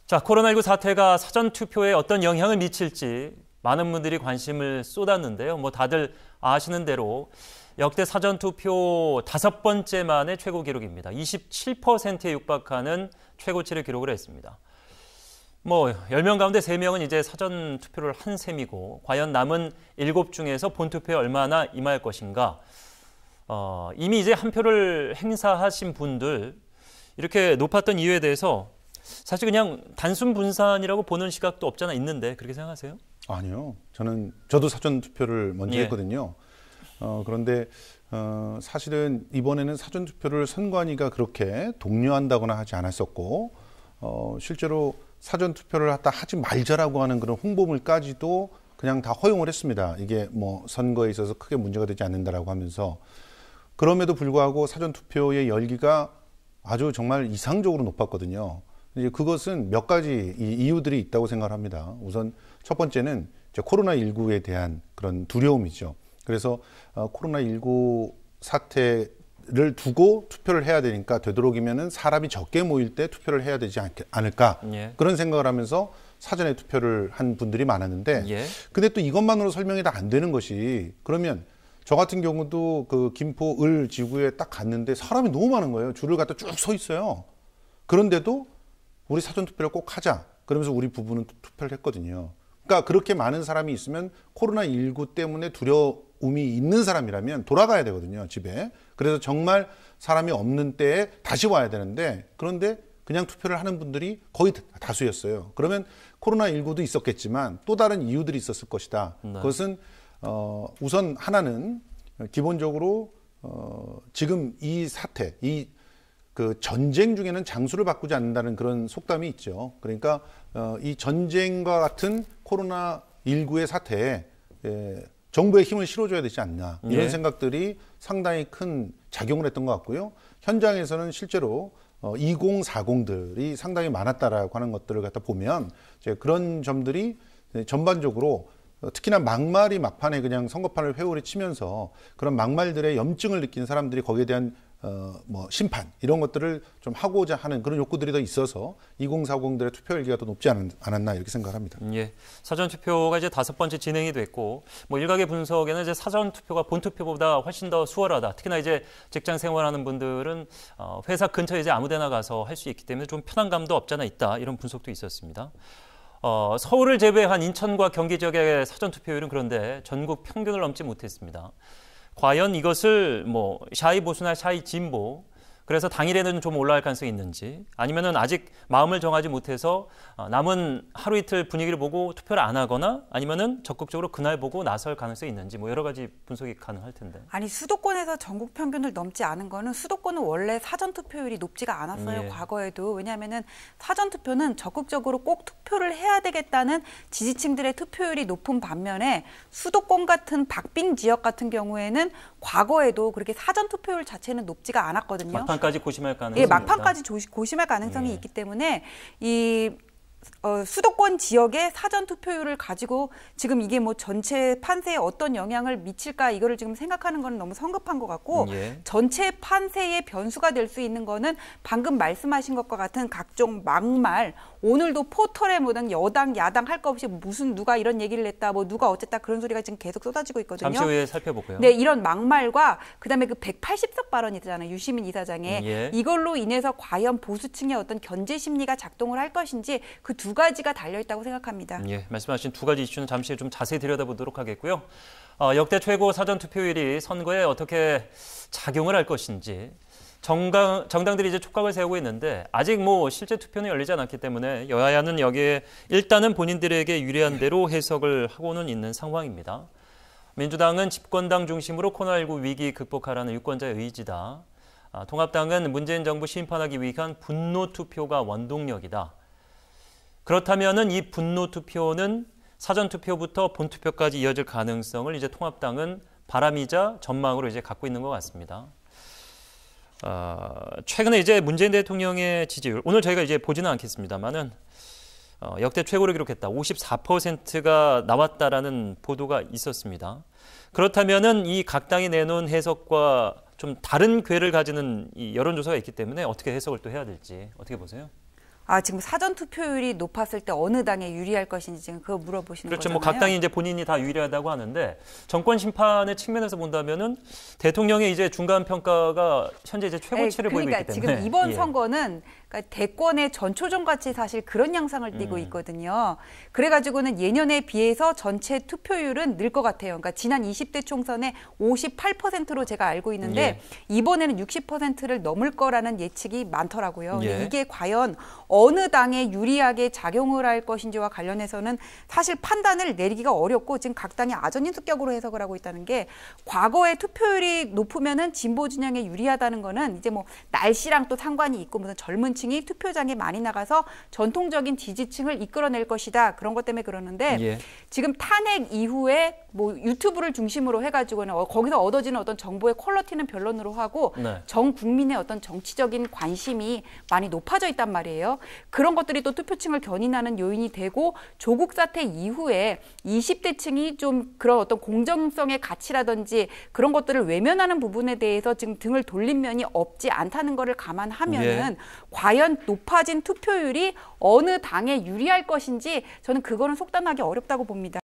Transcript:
자, 코로나19 사태가 사전투표에 어떤 영향을 미칠지 많은 분들이 관심을 쏟았는데요. 다들 아시는 대로 역대 사전투표 5번째 만에 최고 기록입니다. 27%에 육박하는 최고치를 기록을 했습니다. 10명 가운데 3명은 이제 사전투표를 한 셈이고, 과연 남은 7 중에서 본투표에 얼마나 임할 것인가. 이미 이제 한 표를 행사하신 분들, 이렇게 높았던 이유에 대해서 사실 그냥 단순 분산이라고 보는 시각도 없잖아 있는데, 그렇게 생각하세요? 아니요. 저도 사전투표를 먼저 했거든요. 그런데 사실은 이번에는 사전투표를 선관위가 그렇게 독려한다거나 하지 않았었고, 실제로 사전투표를 하지 말자라고 하는 그런 홍보물까지도 그냥 다 허용을 했습니다. 이게 선거에 있어서 크게 문제가 되지 않는다라고 하면서. 그럼에도 불구하고 사전투표의 열기가 아주 정말 이상적으로 높았거든요. 이제 그것은 몇 가지 이유들이 있다고 생각을 합니다. 우선 첫 번째는 이제 코로나19에 대한 그런 두려움이죠. 그래서 코로나19 사태를 두고 투표를 해야 되니까 되도록이면은 사람이 적게 모일 때 투표를 해야 되지 않을까. 그런 생각을 하면서 사전에 투표를 한 분들이 많았는데, 근데 또 이것만으로 설명이 다 안 되는 것이, 그러면 저 같은 경우도 그 김포 을 지구에 딱 갔는데 사람이 너무 많은 거예요. 줄을 갖다 쭉 서 있어요. 그런데도 우리 사전투표를 꼭 하자. 그러면서 우리 부부는 투표를 했거든요. 그러니까 그렇게 많은 사람이 있으면 코로나19 때문에 두려움이 있는 사람이라면 돌아가야 되거든요, 집에. 그래서 정말 사람이 없는 때에 다시 와야 되는데, 그런데 그냥 투표를 하는 분들이 거의 다수였어요. 그러면 코로나19도 있었겠지만 또 다른 이유들이 있었을 것이다. 그것은 우선 하나는 기본적으로 지금 이 사태, 그 전쟁 중에는 장수를 바꾸지 않는다는 그런 속담이 있죠. 그러니까 이 전쟁과 같은 코로나19의 사태에 정부의 힘을 실어줘야 되지 않나, 이런 생각들이 상당히 큰 작용을 했던 것 같고요. 현장에서는 실제로 2040들이 상당히 많았다라고 하는 것들을 갖다 보면 이제 그런 점들이 전반적으로, 특히나 막말이 막판에 그냥 선거판을 회오리 치면서 그런 막말들의 염증을 느낀 사람들이 거기에 대한 심판, 이런 것들을 좀 하고자 하는 그런 욕구들이 더 있어서 2040들의 투표 열기가 더 높지 않았나, 이렇게 생각합니다. 사전투표가 이제 5번째 진행이 됐고, 일각의 분석에는 이제 사전투표가 본투표보다 훨씬 더 수월하다. 특히나 이제 직장 생활하는 분들은 회사 근처에 이제 아무데나 가서 할 수 있기 때문에 좀 편안감도 없지 않아 있다. 이런 분석도 있었습니다. 서울을 제외한 인천과 경기 지역의 사전투표율은 그런데 전국 평균을 넘지 못했습니다. 과연 이것을 샤이 보수나 샤이 진보, 그래서 당일에는 좀 올라갈 가능성이 있는지, 아니면은 아직 마음을 정하지 못해서 남은 하루 이틀 분위기를 보고 투표를 안 하거나, 아니면은 적극적으로 그날 보고 나설 가능성이 있는지, 여러 가지 분석이 가능할 텐데. 아니, 수도권에서 전국 평균을 넘지 않은 거는, 수도권은 원래 사전 투표율이 높지가 않았어요. 과거에도. 왜냐하면은 사전 투표는 적극적으로 꼭 투표를 해야 되겠다는 지지층들의 투표율이 높은 반면에, 수도권 같은 박빙 지역 같은 경우에는 과거에도 그렇게 사전 투표율 자체는 높지가 않았거든요. 막판까지 고심할 가능성이 막판까지 고심할 가능성이 있기 때문에 수도권 지역의 사전 투표율을 가지고 지금 이게 전체 판세에 어떤 영향을 미칠까, 이거를 지금 생각하는 건 너무 성급한 것 같고, 전체 판세의 변수가 될 수 있는 거는 방금 말씀하신 것과 같은 각종 막말, 오늘도 포털에 여당 야당 할 거 없이 무슨 누가 이런 얘기를 했다, 누가 어쨌다, 그런 소리가 지금 계속 쏟아지고 있거든요. 잠시 후에 살펴보고요. 네, 이런 막말과 그다음에 그 180석 발언이 있잖아요, 유시민 이사장의. 이걸로 인해서 과연 보수층의 어떤 견제 심리가 작동을 할 것인지, 그 두 가지가 달려있다고 생각합니다. 말씀하신 두 가지 이슈는 잠시 후에 좀 자세히 들여다보도록 하겠고요. 역대 최고 사전투표율이 선거에 어떻게 작용을 할 것인지, 정당들이 이제 촉각을 세우고 있는데, 아직 실제 투표는 열리지 않았기 때문에 여야는 여기에 일단은 본인들에게 유리한 대로 해석을 하고는 있는 상황입니다. 민주당은 집권당 중심으로 코로나19 위기 극복하라는 유권자의 의지다. 통합당은 문재인 정부 심판하기 위한 분노 투표가 원동력이다. 그렇다면은 이 분노 투표는 사전투표부터 본투표까지 이어질 가능성을 이제 통합당은 바람이자 전망으로 이제 갖고 있는 것 같습니다. 최근에 이제 문재인 대통령의 지지율, 오늘 저희가 이제 보지는 않겠습니다만은 역대 최고를 기록했다. 54%가 나왔다라는 보도가 있었습니다. 그렇다면은 이 각 당이 내놓은 해석과 좀 다른 궤를 가지는 이 여론조사가 있기 때문에 어떻게 해석을 또 해야 될지 어떻게 보세요? 지금 사전 투표율이 높았을 때 어느 당에 유리할 것인지 지금 그거 물어보시는 그렇죠. 거잖아요. 뭐 각 당이 이제 본인이 다 유리하다고 하는데 정권 심판의 측면에서 본다면은 대통령의 이제 중간 평가가 현재 이제 최고치를 보이고 있기 때문에 지금 이번 선거는 그러니까 대권의 전초전 같이 사실 그런 양상을 띠고 있거든요. 그래가지고는 예년에 비해서 전체 투표율은 늘 것 같아요. 그러니까 지난 20대 총선에 58%로 제가 알고 있는데 이번에는 60%를 넘을 거라는 예측이 많더라고요. 근데 이게 과연 어느 당에 유리하게 작용을 할 것인지와 관련해서는 사실 판단을 내리기가 어렵고 지금 각 당이 아전인수격으로 해석을 하고 있다는 게 과거에 투표율이 높으면은 진보 진영에 유리하다는 거는 이제 뭐 날씨랑 또 상관이 있고 무슨 젊은 층이 투표장에 많이 나가서 전통적인 지지층을 이끌어낼 것이다. 그런 것 때문에 그러는데 지금 탄핵 이후에 뭐 유튜브를 중심으로 해가지고는 거기서 얻어지는 어떤 정보의 퀄리티는 변론으로 하고 전 국민의 어떤 정치적인 관심이 많이 높아져 있단 말이에요. 그런 것들이 또 투표층을 견인하는 요인이 되고 조국 사태 이후에 20대층이 좀 그런 어떤 공정성의 가치라든지 그런 것들을 외면하는 부분에 대해서 지금 등을 돌린 면이 없지 않다는 것을 감안하면은 과연 높아진 투표율이 어느 당에 유리할 것인지 저는 그거는 속단하기 어렵다고 봅니다.